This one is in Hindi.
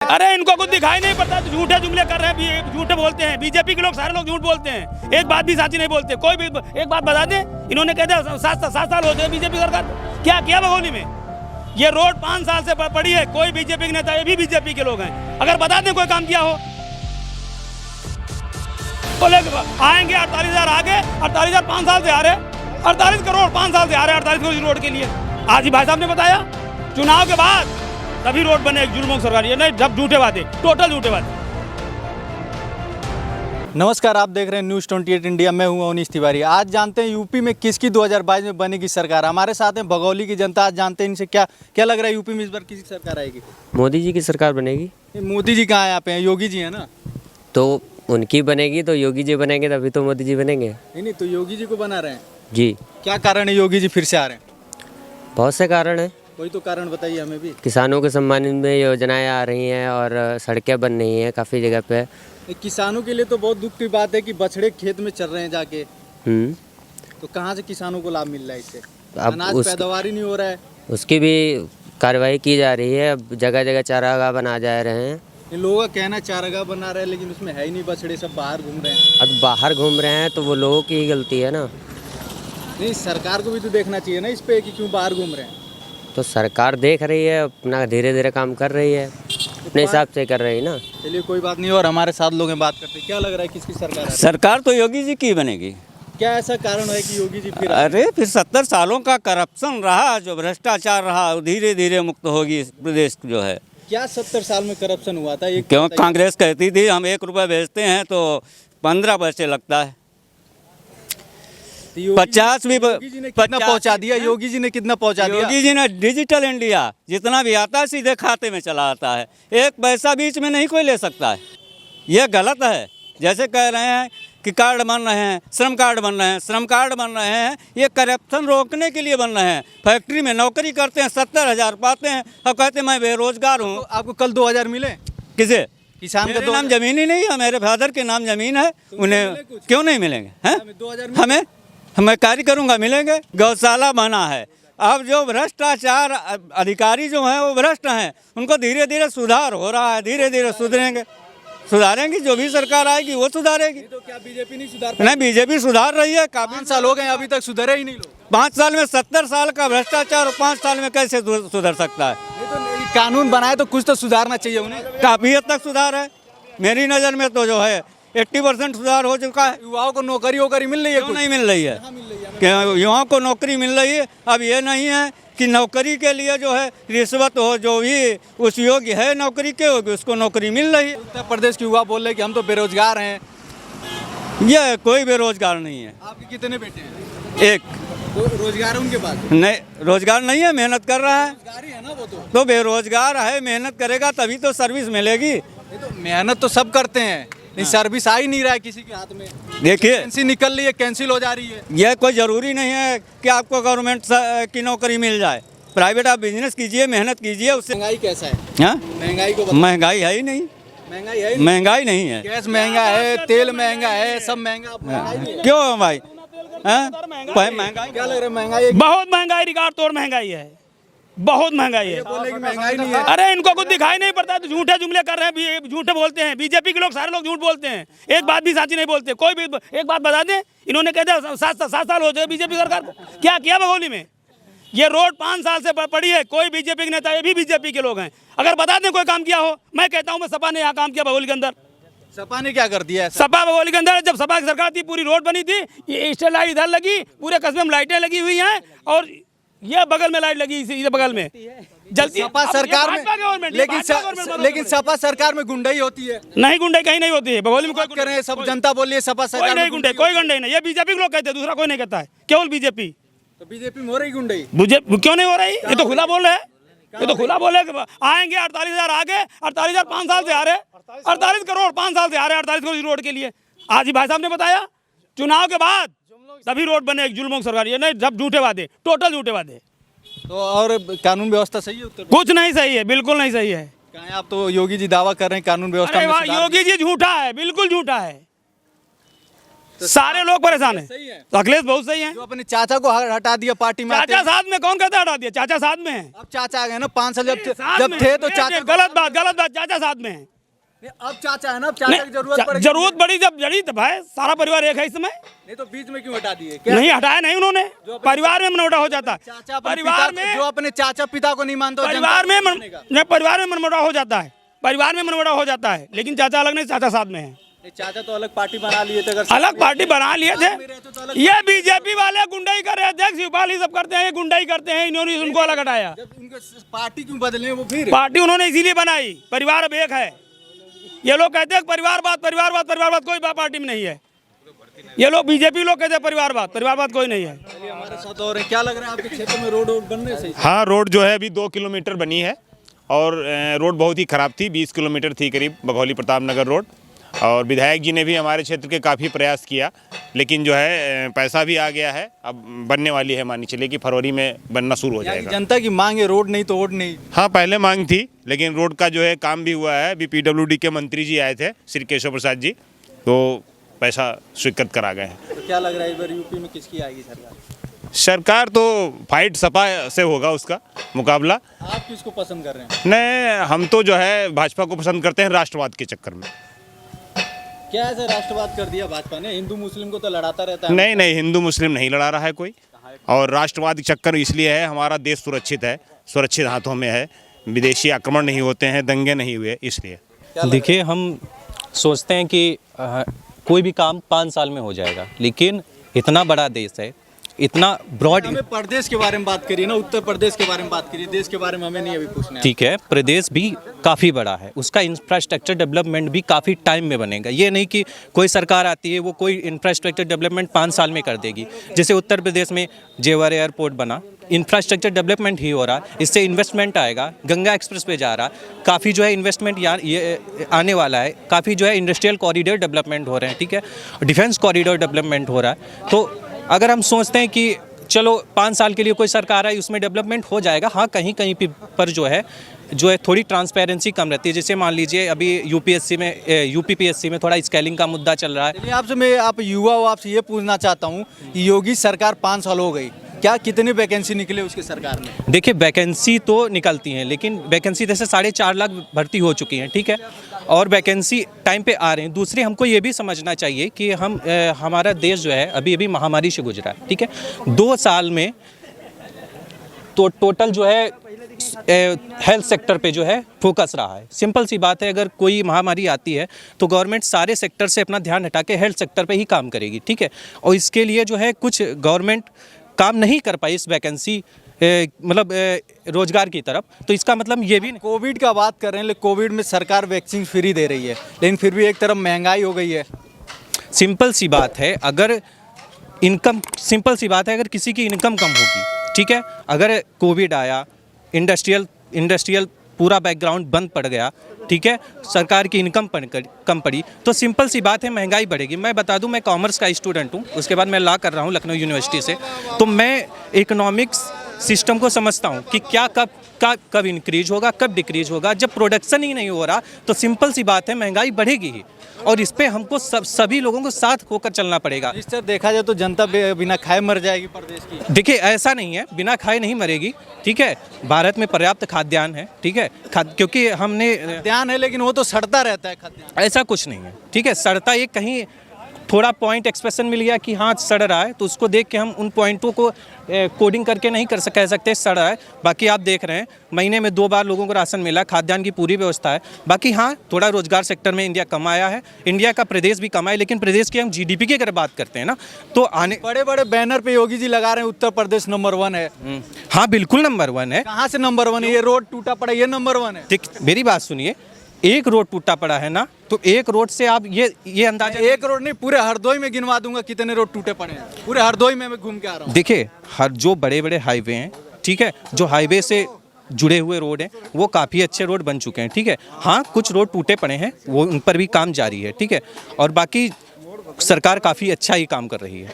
अरे इनको कुछ दिखाई नहीं पड़ता, तो झूठे जुमले कर रहे हैं, झूठे बोलते हैं। बीजेपी के लोग सारे लोग झूठ बोलते हैं, एक बात भी साची नहीं बोलते। कोई भी एक बात बता दें, इन्होंने कह दिया 7 साल हो गए बीजेपी सरकार, क्या किया भगोनी में? ये रोड 5 साल से पड़ी है, कोई बीजेपी के नेता, ये भी बीजेपी के लोग हैं। अगर बता दें कोई काम किया हो, बोले आएंगे 48,000 आगे, 48,000 5 साल से आ रहे, 48 करोड़ 5 साल से आ रहे, 48 करोड़ रोड के लिए। आज ही भाई साहब ने बताया चुनाव के बाद तभी रोड बने, जुल्मों की सरकार। ये नहीं, जब झूठे वादे, टोटल झूठे वादे। नमस्कार, आप देख रहे हैं न्यूज़ 28 इंडिया। मैं हूं अवनीश तिवारी। आज जानते हैं यूपी में किसकी 2022 में बनेगी सरकार। हमारे साथ हैं भगौली की जनता। आज जानते हैं इनसे क्या लग रहा है, यूपी में इस बार किसी सरकार आएगी? मोदी जी की सरकार बनेगी। मोदी जी कहाँ यहाँ पे हैं? योगी जी हैं ना, तो उनकी बनेगी तो योगी जी बनेंगे, तभी तो मोदी जी बनेंगे। नहीं तो योगी जी को बना रहे हैं जी। क्या कारण है योगी जी फिर से आ रहे हैं? बहुत से कारण हैं। कोई तो कारण बताइए हमें भी। किसानों के सम्मानित में योजनाएं आ रही हैं और सड़कें बन रही हैं काफ़ी जगह पे। किसानों के लिए तो बहुत दुख की बात है कि बछड़े खेत में चल रहे हैं जाके। तो कहाँ से किसानों को लाभ मिल रहा है इससे? अनाज पैदावार ही नहीं हो रहा है। उसकी भी कार्रवाई की जा रही है। अब जगह जगह चारागाह बना जा रहे हैं। इन लोगों का कहना चारागाह बना रहे हैं, लेकिन उसमें है ही नहीं बछड़े, सब बाहर घूम रहे हैं। अब बाहर घूम रहे हैं तो वो लोगों की ही गलती है ना। नहीं, सरकार को भी तो देखना चाहिए ना इस पे कि क्यों बाहर घूम रहे हैं। तो सरकार देख रही है, अपना धीरे धीरे काम कर रही है, अपने हिसाब से कर रही है ना। चलिए कोई बात नहीं। और हमारे साथ लोग हैं, बात करते हैं। क्या लग रहा है किसकी सरकार है? सरकार तो योगी जी की बनेगी। क्या ऐसा कारण है कि योगी जी फिर? अरे फिर 70 सालों का करप्शन रहा, जो भ्रष्टाचार रहा, धीरे धीरे मुक्त होगी इस प्रदेश जो है। क्या 70 साल में करप्शन हुआ था? ये क्यों कांग्रेस कहती थी हम 1 रुपये भेजते हैं तो 15 पैसे लगता है। 50 भी योगी जी ने कितना पहुंचा दिया? योगी जी ने कितना पहुंचा दिया? योगी जी ने डिजिटल इंडिया, जितना भी आता है सीधे खाते में चला आता है, 1 पैसा बीच में नहीं कोई ले सकता है। ये गलत है। जैसे कह रहे हैं कि कार्ड बन रहे हैं, श्रम कार्ड बन रहे हैं, श्रम कार्ड बन रहे हैं, ये करप्शन रोकने के लिए बन रहे हैं। फैक्ट्री में नौकरी करते हैं, 70,000 पाते हैं और कहते हैं मैं बेरोजगार हूँ। तो आपको कल 2000 मिले? किसे? किसान का नाम जमीन ही नहीं है, मेरे फादर के नाम जमीन है, उन्हें क्यों नहीं मिलेंगे? हैं हमें कार्य करूँगा, मिलेंगे। गौशाला बना है। अब जो भ्रष्टाचार अधिकारी जो हैं वो भ्रष्ट हैं, उनको धीरे धीरे सुधार हो रहा है, धीरे धीरे सुधारेंगे। जो भी सरकार आएगी वो सुधारेगी। तो क्या बीजेपी नहीं सुधार? नहीं, बीजेपी सुधार रही है। काफी 5 साल हो गए, अभी तक सुधरे ही नहीं लोग। 5 साल में 70 साल का भ्रष्टाचार 5 साल में कैसे सुधर सकता है? नहीं तो कानून बनाए तो कुछ तो सुधारना चाहिए उन्हें। काफी हद तक सुधार है। मेरी नज़र में तो जो है 80% सुधार हो चुका है। युवाओं को नौकरी मिल रही है? क्यों नहीं मिल रही है? युवाओं को नौकरी मिल रही है। अब ये नहीं है कि नौकरी के लिए जो है रिश्वत हो, जो भी उस योग्य है नौकरी के होगी उसको नौकरी मिल रही है। उत्तर प्रदेश के युवा बोल रहे कि हम तो बेरोजगार हैं। ये कोई बेरोजगार नहीं है। आपके कितने बेटे हैं? 1। तो रोजगार है उनके पास? नहीं, रोजगार नहीं है, मेहनत कर रहा है। रोजगार ही है ना वो तो बेरोजगार है, मेहनत करेगा तभी तो सर्विस मिलेगी। तो मेहनत तो सब करते हैं, नहीं सर्विस आ ही नहीं रहा है किसी के हाथ में। देखिए, वैकेंसी निकल रही है, कैंसिल हो जा रही है। यह कोई ज़रूरी नहीं है कि आपको गवर्नमेंट की नौकरी मिल जाए। प्राइवेट आप बिजनेस कीजिए, मेहनत कीजिए, उससे। महंगाई कैसा है? हाँ, महंगाई को महंगाई है ही नहीं। महंगाई है? महंगाई नहीं है। गैस महंगा है, तेल महंगा है, सब महंगा। महंगाई नहीं है। क्यों भाई? महंगाई क्या लग रहा है? महंगाई बहुत महंगाई, रिकॉर्ड तोड़ महंगाई है, बहुत महंगाई है। बोले कि महंगाई नहीं है। अरे इनको कुछ दिखाई नहीं पड़ता, तो झूठे जुमले कर रहे हैं, झूठे बोलते हैं। बीजेपी के लोग सारे लोग झूठ बोलते हैं, एक बात भी साची नहीं बोलते। कोई भी एक बात बता दें, इन्होंने कह दिया 7 साल हो गए बीजेपी सरकार को, क्या किया भगोली में? ये रोड 5 साल से पड़ी है, कोई बीजेपी के नेता, ये भी बीजेपी के लोग हैं। अगर बता दें कोई काम किया हो, मैं कहता हूँ मैं सपा ने यहाँ काम किया भगोली के अंदर। सपा ने क्या कर दिया है? सपा भगोली के अंदर जब सपा की सरकार थी, पूरी रोड बनी थी, ये स्ट्रीट लाइट इधर लगी, पूरे कस्बे में लाइटें लगी हुई हैं, और ये बगल में लाइट लगी, इधर बगल में जल्दी। सपा सरकार में, लेकिन सपा सरकार में गुंडाई होती है। नहीं, गुंडाई कहीं नहीं होती है भगोली में। कोई कर रहे हैं, सब जनता बोल रही है सपा सरकार नहीं गुंडाई, कोई गुंडाई नहीं। ये बीजेपी के लोग कहते हैं, दूसरा कोई नहीं कहता है, केवल बीजेपी। तो बीजेपी में हो रही गुंडाई? क्यों नहीं हो रही? ये तो खुला बोल रहे हैं, ये तो खुला बोले कि आएंगे 48,000 आगे, 48,000 5 साल से आ रहे, 48 करोड़ 5 साल से आ रहे, 48 करोड़ रोड के लिए। आज ही भाई साहब ने बताया चुनाव के बाद तभी रोड बने, जुल्मों की सरकार। ये नहीं, जब झूठे वादे, टोटल झूठे वादे। तो और कानून व्यवस्था सही है उत्तर? कुछ नहीं सही है, बिल्कुल नहीं सही है। कहाँ आप तो योगी जी दावा कर रहे हैं कानून व्यवस्था में सुधार। योगी जी झूठा है, बिल्कुल झूठा है। सारे लोग परेशान हैं। सही है। तो अखिलेश बहुत सही है। जो अपने चाचा को हटा दिया पार्टी में आते चाचा ही। साथ में, कौन कहता है हटा दिया? चाचा साथ में है। अब चाचा आ गए ना, 5 साल साथ जब में थे तो है। चाचा। गलत बात, चाचा साथ में है। अब चाचा है ना, अब चाचा की जरूरत पड़ेगी। जरूरत पड़ी जब जड़ी तब भाई, सारा परिवार एक है इसमें। नहीं तो बीच में क्यों हटा दिए? नहीं हटाया नहीं उन्होंने, परिवार में मनमुटाव हो जाता है। चाचा अपने परिवार पिता- में जो अपने चाचा पिता को नहीं मानते, परिवार में मनमुटाव हो जाता है, परिवार में मनमुटाव हो जाता है। लेकिन चाचा अलग नहीं, चाचा साथ में है। चाचा तो अलग पार्टी बना लिए थे। अगर अलग पार्टी बना लिए थे। तो अलग ये बीजेपी वाले गुंडाई कर रहे थे, शिवपाल ही सब करते हैं, ये गुंडाई करते हैं। इन्होंने उनको अलग हटाया। जब उनके पार्टी क्यों बदले वो फिर? पार्टी उन्होंने इसीलिए बनाई, परिवार अब एक है। ये लोग कहते हैं परिवारवाद कोई पार्टी में नहीं है। ये लोग बीजेपी लोग कहते हैं परिवारवाद कोई नहीं है। हमारे साथ और क्या लग रहा है आपके क्षेत्र में रोड बन रहे सही? हाँ, रोड जो है अभी 2 किलोमीटर बनी है और रोड बहुत ही ख़राब थी। 20 किलोमीटर थी करीब बघौली प्रताप नगर रोड। और विधायक जी ने भी हमारे क्षेत्र के काफ़ी प्रयास किया, लेकिन जो है पैसा भी आ गया है। अब बनने वाली है, मानी चलिए कि फरवरी में बनना शुरू हो जाएगा। जनता की मांग है, रोड नहीं तो वोट नहीं। हाँ, पहले मांग थी, लेकिन रोड का जो है काम भी हुआ है। अभी PWD के मंत्री जी आए थे, श्री केशव प्रसाद जी, तो पैसा स्वीकृत करा गए हैं। तो क्या लग रहा है इस बार यूपी में किसकी आएगी सरकार? सरकार तो फाइट सपा से होगा उसका मुकाबला। आप किसको पसंद कर रहे हैं? नहीं, हम तो जो है भाजपा को पसंद करते हैं राष्ट्रवाद के चक्कर में। क्या ऐसा राष्ट्रवाद कर दिया भाजपा ने? हिंदू मुस्लिम को तो लड़ाता रहता है। नहीं, हिंदू मुस्लिम नहीं लड़ा रहा है कोई। और राष्ट्रवाद की चक्कर इसलिए है, हमारा देश सुरक्षित है, सुरक्षित हाथों में है, विदेशी आक्रमण नहीं होते हैं, दंगे नहीं हुए, इसलिए। देखिए, हम सोचते हैं कि कोई भी काम 5 साल में हो जाएगा, लेकिन इतना बड़ा देश है, इतना ब्रॉड। हमें प्रदेश के बारे में बात करिए ना, उत्तर प्रदेश के बारे में बात करिए, देश के बारे में हमें नहीं अभी पूछना है। ठीक है, प्रदेश भी काफ़ी बड़ा है, उसका इंफ्रास्ट्रक्चर डेवलपमेंट भी काफ़ी टाइम में बनेगा। ये नहीं कि कोई सरकार आती है वो कोई इंफ्रास्ट्रक्चर डेवलपमेंट 5 साल में कर देगी। जैसे उत्तर प्रदेश में जेवर एयरपोर्ट बना, इंफ्रास्ट्रक्चर डेवलपमेंट ही हो रहा, इससे इन्वेस्टमेंट आएगा। गंगा एक्सप्रेस पे जा रहा, काफ़ी जो है इन्वेस्टमेंट ये आने वाला है। काफ़ी जो है इंडस्ट्रियल कॉरिडोर डेवलपमेंट हो रहे हैं, ठीक है, डिफेंस कॉरिडोर डेवलपमेंट हो रहा है। तो अगर हम सोचते हैं कि चलो 5 साल के लिए कोई सरकार आई उसमें डेवलपमेंट हो जाएगा, हाँ कहीं कहीं पर जो है थोड़ी ट्रांसपेरेंसी कम रहती है। जैसे मान लीजिए अभी यूपीपीएससी में थोड़ा स्केलिंग का मुद्दा चल रहा है। चलिए आप युवा हो, आपसे ये पूछना चाहता हूँ कि योगी सरकार 5 साल हो गई, क्या कितनी वैकेंसी निकले उसकी सरकार में? देखिए, वैकेंसी तो निकलती हैं, लेकिन वैकेंसी जैसे 4.5 लाख भर्ती हो चुकी हैं, ठीक है, और वैकेंसी टाइम पे आ रहे हैं। दूसरी, हमको ये भी समझना चाहिए कि हमारा देश जो है अभी महामारी से गुजरा है, ठीक है। 2 साल में तो टोटल जो है हेल्थ सेक्टर पे जो है फोकस रहा है। सिंपल सी बात है, अगर कोई महामारी आती है तो गवर्नमेंट सारे सेक्टर से अपना ध्यान हटा के हेल्थ सेक्टर पे ही काम करेगी, ठीक है। और इसके लिए जो है कुछ गवर्नमेंट काम नहीं कर पाई इस वैकेंसी मतलब रोजगार की तरफ, तो इसका मतलब ये भी कोविड का बात कर रहे हैं, लेकिन कोविड में सरकार वैक्सीन फ्री दे रही है, लेकिन फिर भी एक तरफ महंगाई हो गई है। सिंपल सी बात है, अगर किसी की इनकम कम होगी, ठीक है, अगर कोविड आया, इंडस्ट्रियल पूरा बैकग्राउंड बंद पड़ गया, ठीक है, सरकार की इनकम कम पड़ी, तो सिंपल सी बात है महंगाई बढ़ेगी। मैं बता दूं, मैं कॉमर्स का स्टूडेंट हूं, उसके बाद मैं लॉ कर रहा हूं लखनऊ यूनिवर्सिटी से, तो मैं इकोनॉमिक्स सिस्टम को समझता हूं कि क्या कब इंक्रीज होगा, कब डिक्रीज होगा। जब प्रोडक्शन ही नहीं हो रहा तो सिंपल सी बात है महंगाई बढ़ेगी ही, और इस पे हमको सभी लोगों को साथ होकर चलना पड़ेगा। इस तरह देखा जाए तो जनता बिना खाए मर जाएगी प्रदेश की। देखिए, ऐसा नहीं है, बिना खाए नहीं मरेगी, ठीक है। भारत में पर्याप्त खाद्यान्न है, ठीक है, क्योंकि हमने ध्यान है, लेकिन वो तो सड़ता रहता है खाद्यान्न। ऐसा कुछ नहीं है, ठीक है। सड़ता एक कहीं थोड़ा पॉइंट एक्सप्रेशन मिल गया कि हाँ सड़ रहा है, तो उसको देख के हम उन पॉइंटों को कोडिंग करके नहीं कह सकते सड़ रहा है। बाकी आप देख रहे हैं महीने में 2 बार लोगों को राशन मिला, खाद्यान्न की पूरी व्यवस्था है। बाकी हाँ, थोड़ा रोजगार सेक्टर में इंडिया कमाया है, इंडिया का प्रदेश भी कमाया, लेकिन प्रदेश की हम GDP की अगर बात करते हैं ना, तो आने बड़े बड़े बैनर पे योगी जी लगा रहे हैं उत्तर प्रदेश नंबर 1 है। हाँ बिल्कुल नंबर 1 है। कहाँ से नंबर 1 है? ये रोड टूटा पड़ा, ये नंबर 1 है। ठीक, मेरी बात सुनिए, एक रोड टूटा पड़ा है ना, तो एक रोड से आप ये अंदाजा, एक रोड नहीं, पूरे हरदोई में गिनवा दूंगा कितने रोड टूटे पड़े हैं। पूरे हरदोई में मैं घूम के आ रहा हूँ। देखिए, जो बड़े बड़े हाईवे हैं, ठीक है, जो हाईवे से जुड़े हुए रोड हैं वो काफ़ी अच्छे रोड बन चुके हैं, ठीक है। हाँ, कुछ रोड टूटे पड़े हैं, वो उन पर भी काम जारी है, ठीक है, और बाकी सरकार काफ़ी अच्छा ही काम कर रही है।